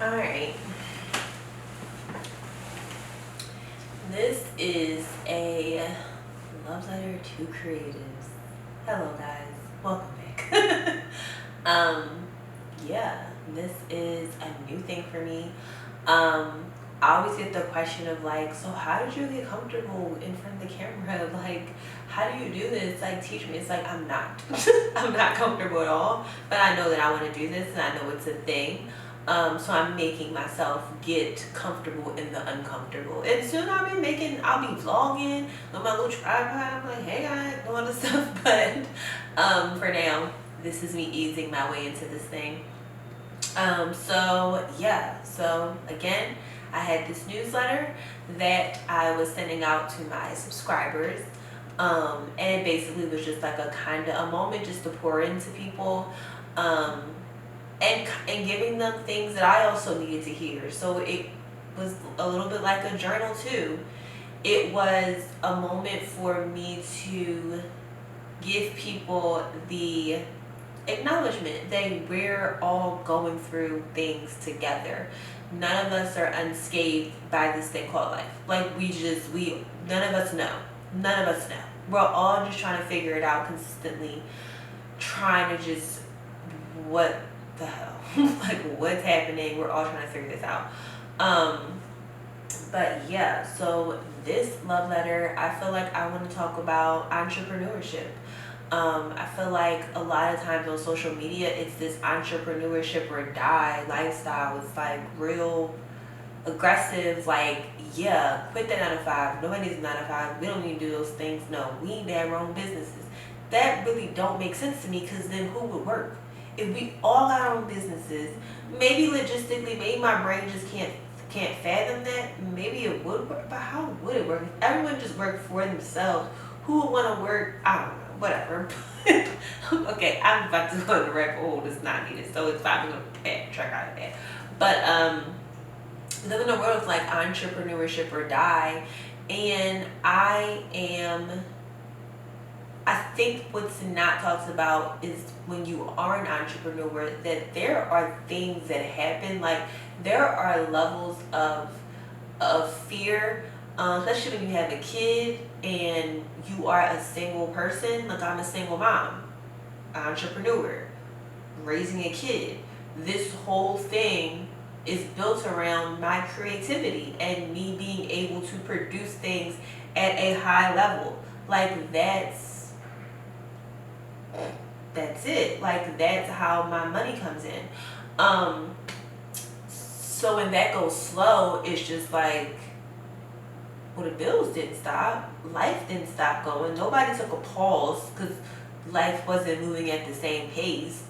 All right. This is a love letter to creatives. Hello, guys. Welcome back. um, yeah, this is a new thing for me. I always get the question of like, so how did you get comfortable in front of the camera? Like, how do you do this? Like, teach me. It's like, I'm not. I'm not comfortable at all, but I know that I want to do this and I know it's a thing. So I'm making myself get comfortable in the uncomfortable. And soon I'll be vlogging with my little tripod. I'm like, hey guys, doing this stuff. But for now, this is me easing my way into this thing. So again, I had this newsletter that I was sending out to my subscribers. And it basically was just like a kind of a moment just to pour into people. And giving them things that I also needed to hear. So it was a little bit like a journal too. It was a moment for me to give people the acknowledgement that we're all going through things together. None of us are unscathed by this thing called life. Like none of us know. None of us know. We're all just trying to figure it out consistently, trying to just what the hell like what's happening. We're all trying to figure this out. But yeah, so this love letter, I feel like I want to talk about entrepreneurship. I feel like a lot of times on social media it's this entrepreneurship or die lifestyle. It's like real aggressive, like, yeah, quit the 9 to 5. Nobody needs a 9 to 5. We don't need to do those things. No, we need to have our own businesses. That really don't make sense to me, because then who would work? If we all got our own businesses, maybe logistically, maybe my brain just can't fathom that. Maybe it would work, but how would it work? If everyone just worked for themselves, who would want to work? I don't know, whatever. Okay, I'm about to go to the rabbit hole that's not needed, so it's fine. We're going to backtrack out of that. But live in a world of like entrepreneurship or die, and I think what's not talked about is when you are an entrepreneur that there are things that happen. Like there are levels of fear, especially when you have a kid and you are a single person. Like I'm a single mom, entrepreneur, raising a kid. This whole thing is built around my creativity and me being able to produce things at a high level. Like that's it. Like that's how my money comes in. So when that goes slow, it's just like, well, the bills didn't stop, life didn't stop going, nobody took a pause because life wasn't moving at the same pace.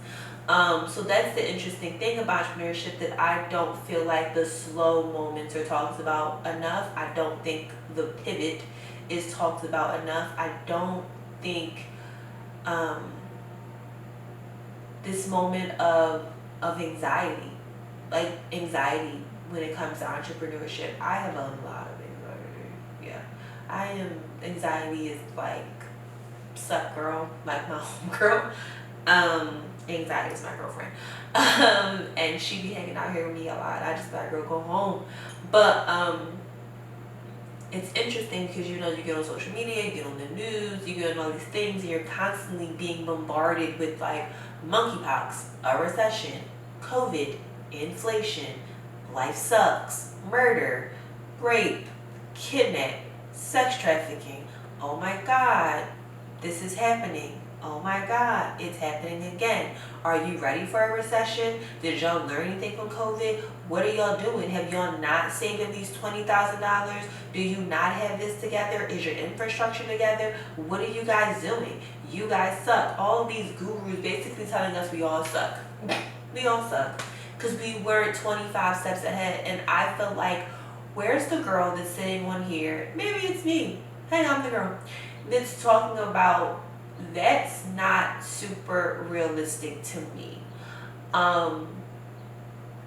So that's the interesting thing about entrepreneurship, that I don't feel like the slow moments are talked about enough. I don't think the pivot is talked about enough. I don't think this moment of anxiety, like anxiety when it comes to entrepreneurship. I have a lot of anxiety. Yeah, anxiety is like, suck girl, like my home girl. Anxiety is my girlfriend. And she be hanging out here with me a lot. I just like, girl, go home. But it's interesting because you get on social media, you get on the news, you get on all these things, and you're constantly being bombarded with like monkeypox, a recession, COVID, inflation, life sucks, murder, rape, kidnap, sex trafficking. Oh my God, this is happening. Oh my God, it's happening again. Are you ready for a recession? Did y'all learn anything from COVID? What are y'all doing? Have y'all not saved at least $20,000? Do you not have this together? Is your infrastructure together? What are you guys doing? You guys suck. All of these gurus basically telling us we all suck. We all suck. Because we were 25 steps ahead. And I felt like, where's the girl that's sitting on here? Maybe it's me. Hey, I'm the girl. That's talking about, that's not super realistic to me.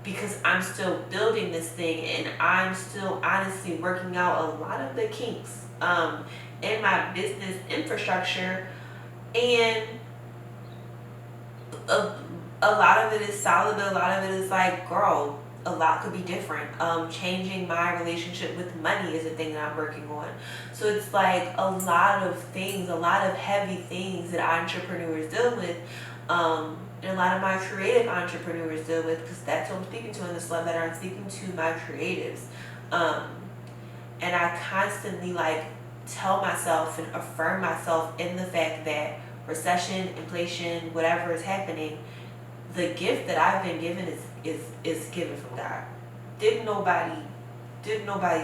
Because I'm still building this thing and I'm still honestly working out a lot of the kinks in my business infrastructure, and a lot of it is solid, but a lot of it is like, girl, a lot could be different. Changing my relationship with money is a thing that I'm working on. So it's like a lot of things, a lot of heavy things that entrepreneurs deal with. And a lot of my creative entrepreneurs deal with, because that's what I'm speaking to in this love letter. I'm speaking to my creatives. And I constantly like tell myself and affirm myself in the fact that recession, inflation, whatever is happening, the gift that I've been given is given from God. Didn't nobody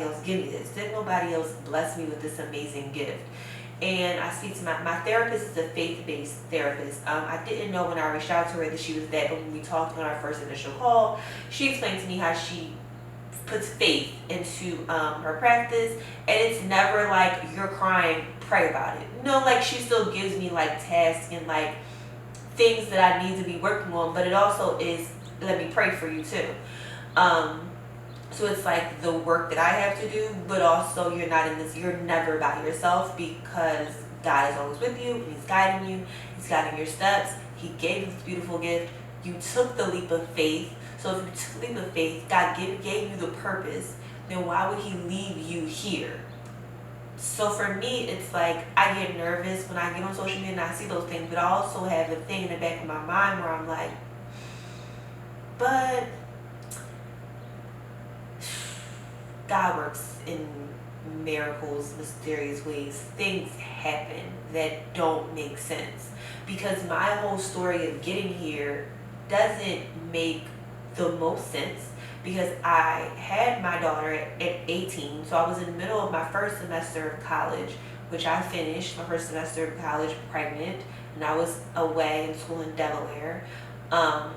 else give me this? Didn't nobody else bless me with this amazing gift? And I speak to my therapist is a faith-based therapist. I didn't know when I reached out to her that she was that, but when we talked on our first initial call, she explained to me how she puts faith into her practice, and it's never like you're crying, pray about it. No, like she still gives me like tasks and like things that I need to be working on, but it also is let me pray for you too. So it's like the work that I have to do, but also you're not in this, you're never by yourself, because God is always with you, and He's guiding you, He's guiding your steps. He gave you this beautiful gift. You took the leap of faith. So if you took the leap of faith, God gave you the purpose, then why would He leave you here? So for me, it's like I get nervous when I get on social media and I see those things, but I also have a thing in the back of my mind where I'm like, but God works in miracles, mysterious ways. Things happen that don't make sense, because my whole story of getting here doesn't make the most sense, because I had my daughter at 18, so I was in the middle of my first semester of college, which I finished my first semester of college pregnant, and I was away in school in Delaware. I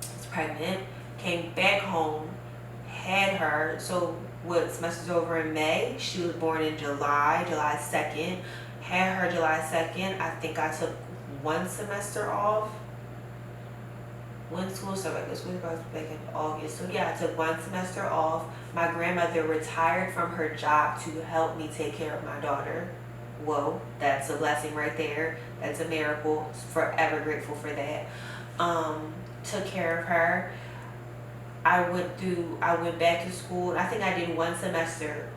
was pregnant, came back home, had her. So what semester's over in May? She was born in July 2nd. Had her July 2nd. I think I took one semester off. When school started, like this week, I was back in August. So yeah, I took one semester off. My grandmother retired from her job to help me take care of my daughter. Whoa, that's a blessing right there. That's a miracle. Forever grateful for that. Took care of her. I went back to school. I think I did one semester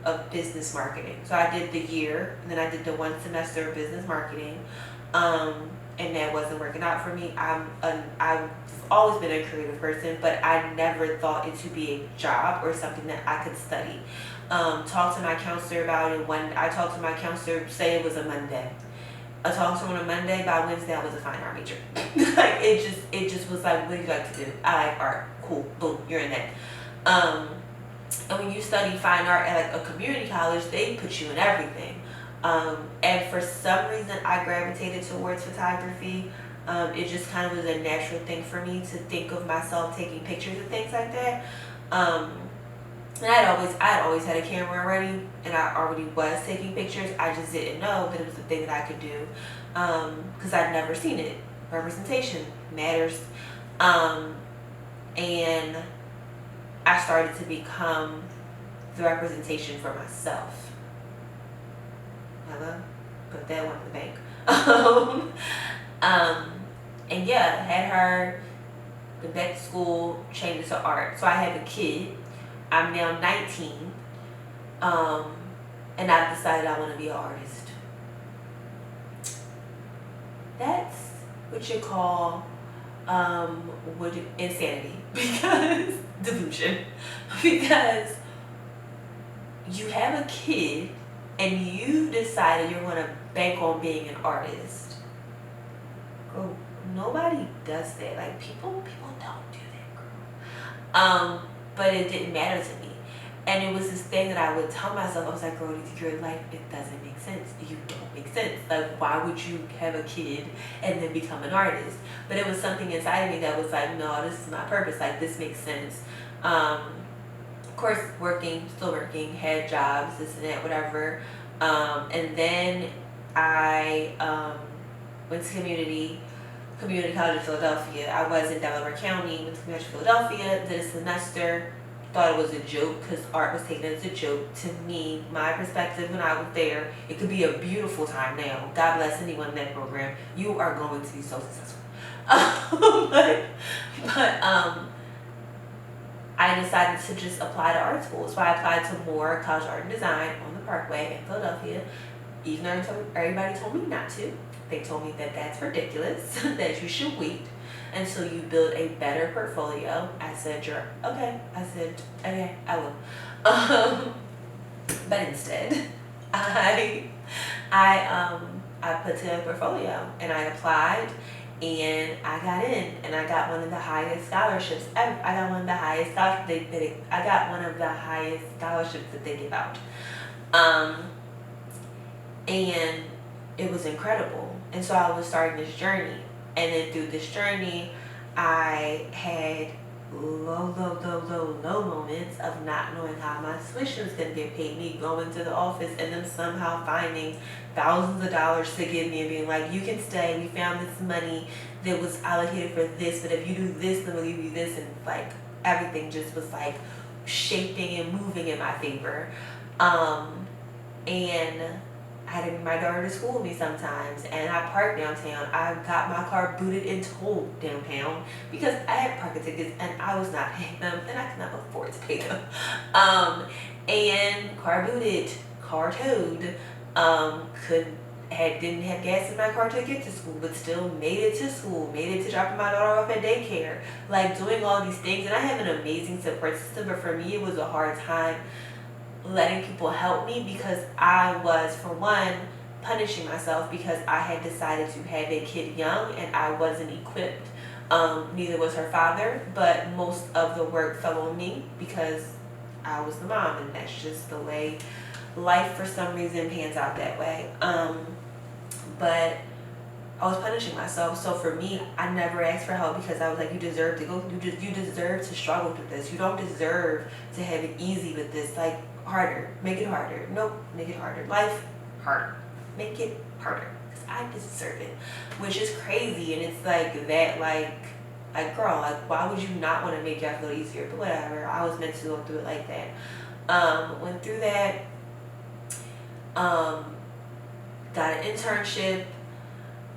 of business marketing. So I did the year, and then I did the one semester of business marketing. And that wasn't working out for me. I've always been a creative person, but I never thought it to be a job or something that I could study. Talked to my counselor about it. When I talked to my counselor, say it was a Monday. I talked to her on a Monday. By Wednesday, I was a fine art major. Like it just was like, what do you like to do? I like art. Cool. Boom. You're in that. And when you study fine art at like a community college, they put you in everything. And for some reason I gravitated towards photography. It just kind of was a natural thing for me to think of myself taking pictures and things like that. And I'd always had a camera already, and I already was taking pictures. I just didn't know that it was a thing that I could do, because I'd never seen it. Representation matters. And I started to become the representation for myself. Put that one in the bank. And yeah, had her, went back to school, changed it to art. So I have a kid. I'm now 19. And I've decided I want to be an artist. That's what you call insanity, because delusion, because you have a kid and you decided you're going to bank on being an artist. Girl, nobody does that. Like people don't do that, girl. But it didn't matter to me. And it was this thing that I would tell myself. I was like, girl, your life, it doesn't make sense. You don't make sense. Like, why would you have a kid and then become an artist? But it was something inside of me that was like, no, this is my purpose. Like, this makes sense. Of course, still working, had jobs, this and that, whatever. And then I went to community college in Philadelphia. I was in Delaware County, went to community college in Philadelphia, did a semester. Thought it was a joke, because art was taken as a joke. To me, my perspective when I was there, it could be a beautiful time now. God bless anyone in that program. You are going to be so successful. but I decided to just apply to art school. So I applied to more college art and design on the Parkway in Philadelphia, even though everybody told me not to. They told me that that's ridiculous, that you should wait until you build a better portfolio. I said, "You're okay." I said, "Okay, I will." But instead, I I put together a portfolio and I applied and I got in and I got one of the highest scholarships ever. I got one of the highest I got one of the highest scholarships that they give out. And it was incredible. And so I was starting this journey. And then through this journey, I had low moments of not knowing how my tuition was going to get paid. Me going to the office and them somehow finding thousands of dollars to give me and being like, "You can stay. We found this money that was allocated for this, but if you do this, then we'll give you this." And like everything just was like shaping and moving in my favor. And I had to bring my daughter to school with me sometimes, and I parked downtown. I got my car booted and towed downtown because I had parking tickets and I was not paying them, and I could not afford to pay them. And car booted, car towed. Didn't have gas in my car to get to school, but still made it to school, made it to dropping my daughter off at daycare, like doing all these things. And I have an amazing support system, but for me, it was a hard time letting people help me because I was, for one, punishing myself because I had decided to have a kid young and I wasn't equipped. Neither was her father, but most of the work fell on me because I was the mom, and that's just the way life for some reason pans out that way. But I was punishing myself. So for me, I never asked for help because I was like, you deserve to go, you deserve to struggle through this. You don't deserve to have it easy with this. Like, harder, make it harder. Nope, make it harder. Life, harder. Make it harder. Because I deserve it. Which is crazy. And it's like that, like girl, like why would you not want to make your life a little easier? But whatever. I was meant to go through it like that. Went through that. Got an internship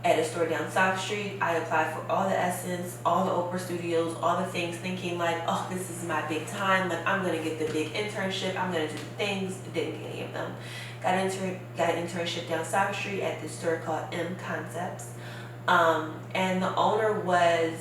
at a store down South Street. I applied for all the Essence, all the Oprah Studios, all the things, thinking like, oh, this is my big time. Like, I'm gonna get the big internship. I'm gonna do the things. Didn't get any of them. Got an internship down South Street at this store called M Concepts. And the owner was,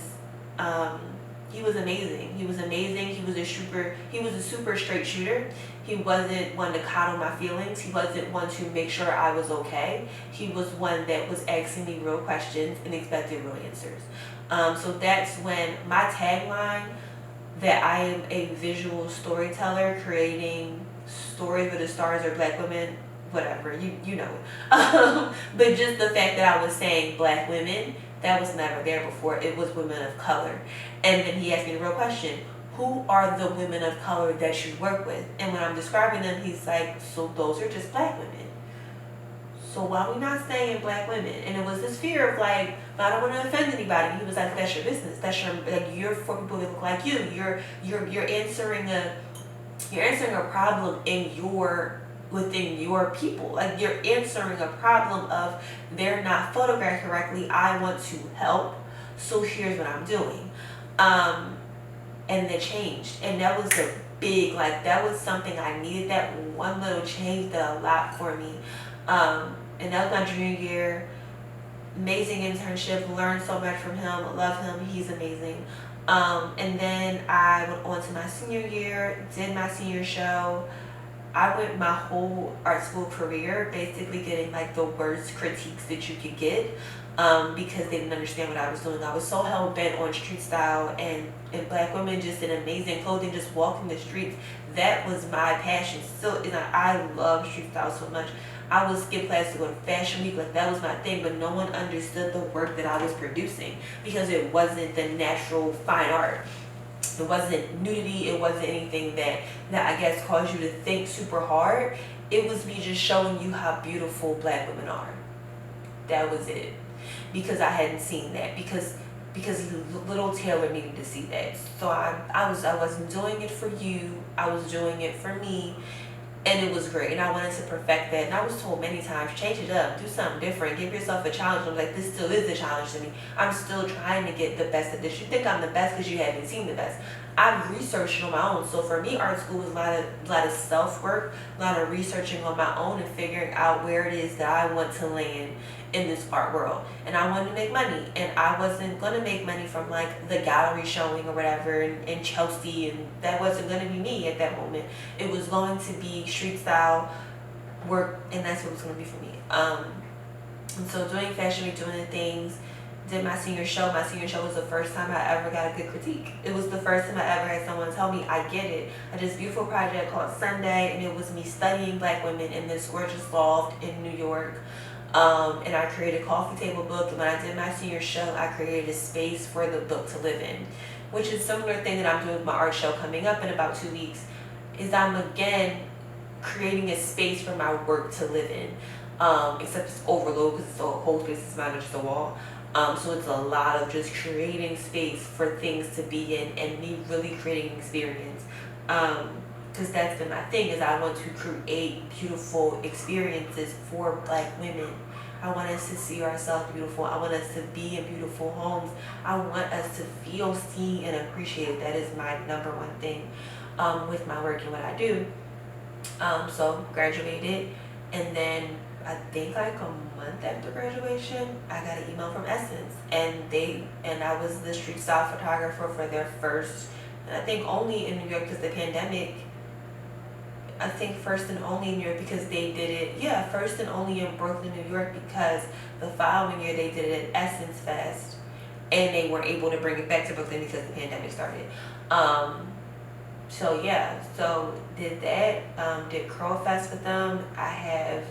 he was amazing. He was amazing. He was a super straight shooter. He wasn't one to coddle my feelings. He wasn't one to make sure I was okay. He was one that was asking me real questions and expected real answers. So that's when my tagline, that I am a visual storyteller creating stories where the stars are Black women, whatever, you know it. But just the fact that I was saying Black women, that was never there before. It was women of color. And then he asked me the real question, who are the women of color that you work with? And when I'm describing them, he's like, so those are just Black women. So why are we not saying Black women? And it was this fear of like, I don't want to offend anybody. He was like, that's your business. That's your, like, you're for people that look like you. You're answering a problem within your people. Like, you're answering a problem of they're not photographed correctly. I want to help. So here's what I'm doing. And it changed. And that was a big, like, that was something I needed. That one little change did a lot for me. And that was my junior year. Amazing internship. Learned so much from him. Love him. He's amazing. And then I went on to my senior year, did my senior show. I went my whole art school career basically getting like the worst critiques that you could get, because they didn't understand what I was doing. I was so hell bent on street style and Black women just in amazing clothing, just walking the streets. That was my passion. Still, and I love street style so much. I would skip class to go to fashion week, like that was my thing, but no one understood the work that I was producing because it wasn't the natural fine art. It wasn't nudity. It wasn't anything that I guess caused you to think super hard. It was me just showing you how beautiful Black women are. That was it. Because I hadn't seen that. Because little Taylor needed to see that. So I wasn't doing it for you. I was doing it for me. And it was great, and I wanted to perfect that. And I was told many times, change it up, do something different, give yourself a challenge. I'm like, this still is a challenge to me. I'm still trying to get the best at this. You think I'm the best because you haven't seen the best. I've researched on my own. So for me, art school was a lot of self work, a lot of researching on my own and figuring out where it is that I want to land in this art world. And I wanted to make money, and I wasn't gonna make money from like the gallery showing or whatever in Chelsea, and that wasn't gonna be me at that moment. It was going to be street style work, and that's what it was gonna be for me. And so doing fashion week, doing the things, did my senior show. My senior show was the first time I ever got a good critique. It was the first time I ever had someone tell me, I get it. I did this beautiful project called Sunday, and it was me studying black women in this gorgeous loft in New York. And I created a coffee table book. And when I did my senior show, I created a space for the book to live in, which is a similar thing that I'm doing with my art show coming up in about 2 weeks, is I'm again creating a space for my work to live in. Except it's overload because it's a whole space, it's not just a wall. So it's a lot of just creating space for things to be in and me really creating experience. Because that's been my thing, is I want to create beautiful experiences for black women. I want us to see ourselves beautiful. I want us to be in beautiful homes. I want us to feel seen and appreciated. That is my number one thing with my work and what I do. So graduated, and then I think like a month after graduation, I got an email from Essence, and I was the street style photographer for their first, and I think only in New York because the pandemic. I think first and only in New York because they did it, first and only in Brooklyn, New York, because the following year they did it at Essence Fest, and they were able to bring it back to Brooklyn because the pandemic started. So did that, did Curl Fest with them. I have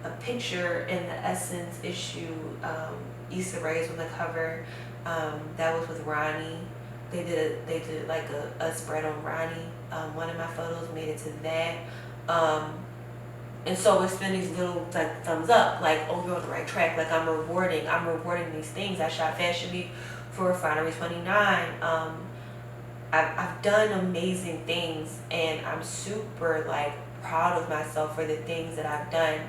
a picture in the Essence issue, Issa Rae's on the cover. That was with Ronnie. They did like a spread on Ronnie. One of my photos made it to that. And so it's been these little like thumbs up, like, oh, you're on the right track. Like I'm rewarding these things. I shot Fashion Week for Refinery 29. I've done amazing things, and I'm super like proud of myself for the things that I've done.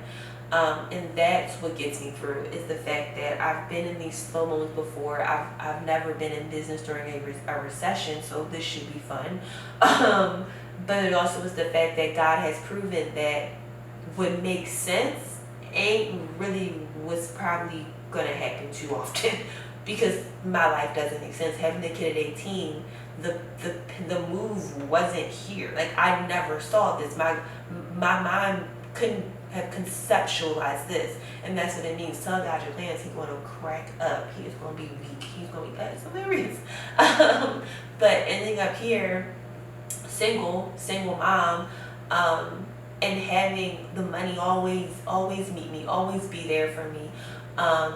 And that's what gets me through, is the fact that I've been in these slow moments before. I've never been in business during a recession, so this should be fun. But it also is the fact that God has proven that what makes sense ain't really what's probably gonna happen too often because my life doesn't make sense. Having a kid at 18, the move wasn't here. Like I never saw this. My mind couldn't have conceptualized this, and that's what it means. Tell God your plans. He's going to crack up. He is going to be weak. He's going to be, that is hilarious. But ending up here, single mom, and having the money always meet me, always be there for me.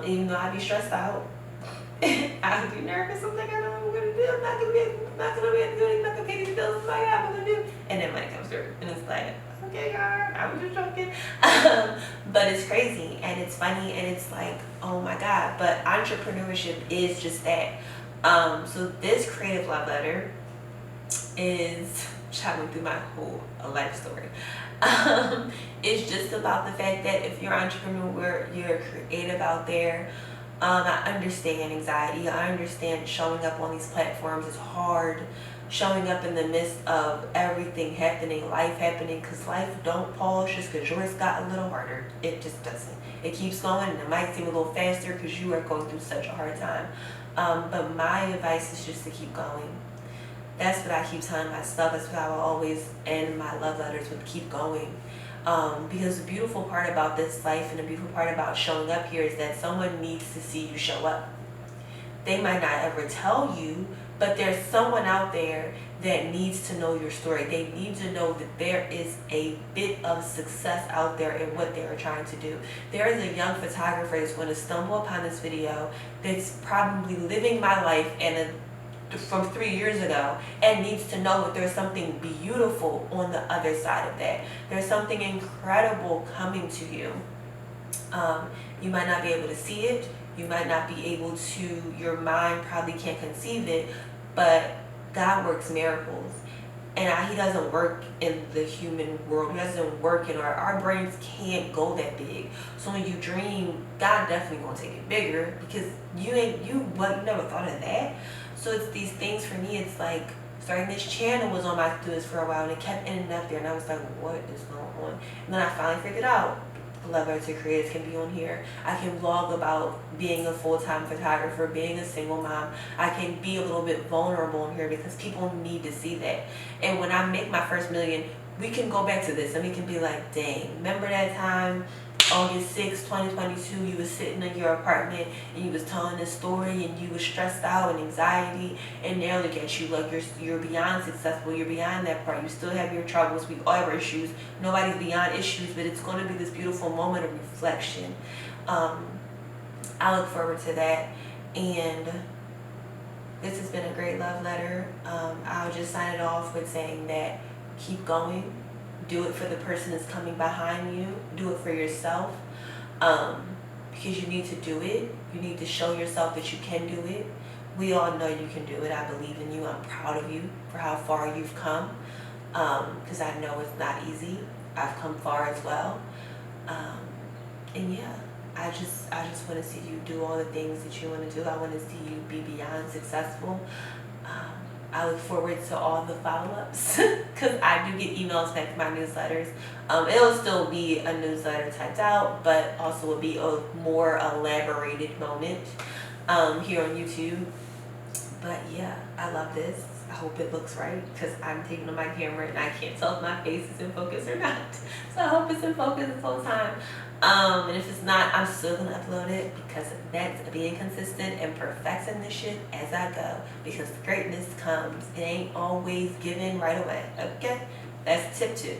Even though I'd be stressed out, I'd be nervous. I'm like, I don't know what to do. I'm not gonna be able to do anything. I'm not gonna pay these bills. Like, what am I gonna do? And then money comes through, and it's like, okay, y'all, I was just joking. But it's crazy, and it's funny, and it's like, oh my God. But entrepreneurship is just that. So this creative love letter is traveling through my whole life story. It's just about the fact that if you're an entrepreneur, you're creative out there. I understand anxiety. I understand showing up on these platforms is hard. Showing up in the midst of everything happening, life happening, because life don't pause just because yours got a little harder. It just doesn't. It keeps going, and it might seem a little faster because you are going through such a hard time. But my advice is just to keep going. That's what I keep telling myself. That's what I will always end my love letters with: keep going. Because the beautiful part about this life and the beautiful part about showing up here is that someone needs to see you show up. They might not ever tell you, but there's someone out there that needs to know your story. They need to know that there is a bit of success out there in what they are trying to do. There is a young photographer that's going to stumble upon this video that's probably living my life from 3 years ago and needs to know that there's something beautiful on the other side of that. There's something incredible coming to you. You might not be able to see it. You might not be able to, your mind probably can't conceive it, but God works miracles. And he doesn't work in the human world. He doesn't work in our brains can't go that big. So when you dream, God definitely gonna take it bigger, because you never thought of that. So it's these things for me. It's like starting this channel was on my to-do list for a while, and it kept ending up there, and I was like, what is going on? And then I finally figured out Love Letter to Creatives can be on here. I can vlog about being a full-time photographer, being a single mom. I can be a little bit vulnerable on here because people need to see that. And when I make my first million, we can go back to this and we can be like, dang, remember that time, August 6, 2022, you was sitting in your apartment and you was telling this story and you was stressed out and anxiety, and now look at you, like you're beyond successful, you're beyond that part. You still have your troubles, we all have issues. Nobody's beyond issues, but it's going to be this beautiful moment of reflection. I look forward to that, and this has been a great love letter. I'll just sign it off with saying that keep going. Do it for the person that's coming behind you. Do it for yourself, because you need to do it. You need to show yourself that you can do it. We all know you can do it. I believe in you. I'm proud of you for how far you've come, because I know it's not easy. I've come far as well, and yeah, I just want to see you do all the things that you want to do. I want to see you be beyond successful. I look forward to all the follow-ups, because I do get emails back to my newsletters. It'll still be a newsletter typed out, but also will be a more elaborated moment here on YouTube. But yeah, I love this. I hope it looks right, because I'm taking on my camera and I can't tell if my face is in focus or not. So I hope it's in focus this whole time. And if it's not, I'm still gonna upload it, because that's being consistent and perfecting this shit as I go, because greatness comes. It ain't always given right away. Okay? That's tip 2.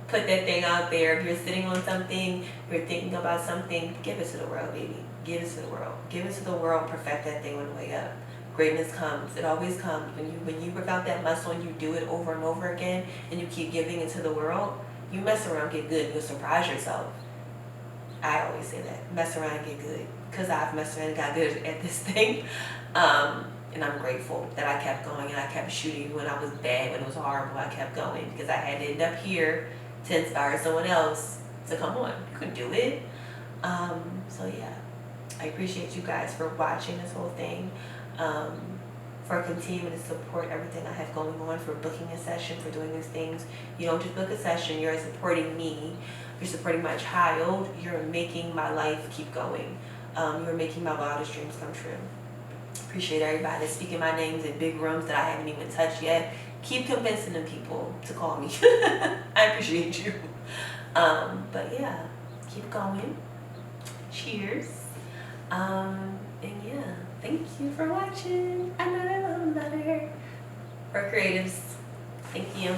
Put that thing out there. If you're sitting on something, you're thinking about something, give it to the world, baby. Give it to the world. Give it to the world. Perfect that thing on the way up. Greatness comes. It always comes. When you work out that muscle and you do it over and over again, and you keep giving it to the world, you mess around, get good, you'll surprise yourself. I always say that. Mess around and get good. Because I've messed around and got good at this thing. And I'm grateful that I kept going and I kept shooting when I was bad, when it was horrible. I kept going because I had to end up here to inspire someone else to come on. You could do it. So yeah, I appreciate you guys for watching this whole thing. For continuing to support everything I have going on, for booking a session, for doing these things. You don't just book a session, you're supporting me, you're supporting my child, you're making my life keep going. You're making my wildest dreams come true. Appreciate everybody that's speaking my names in big rooms that I haven't even touched yet. Keep convincing them people to call me. I appreciate you. But yeah, keep going. Cheers. And yeah. Thank you for watching another love letter for creatives. Thank you.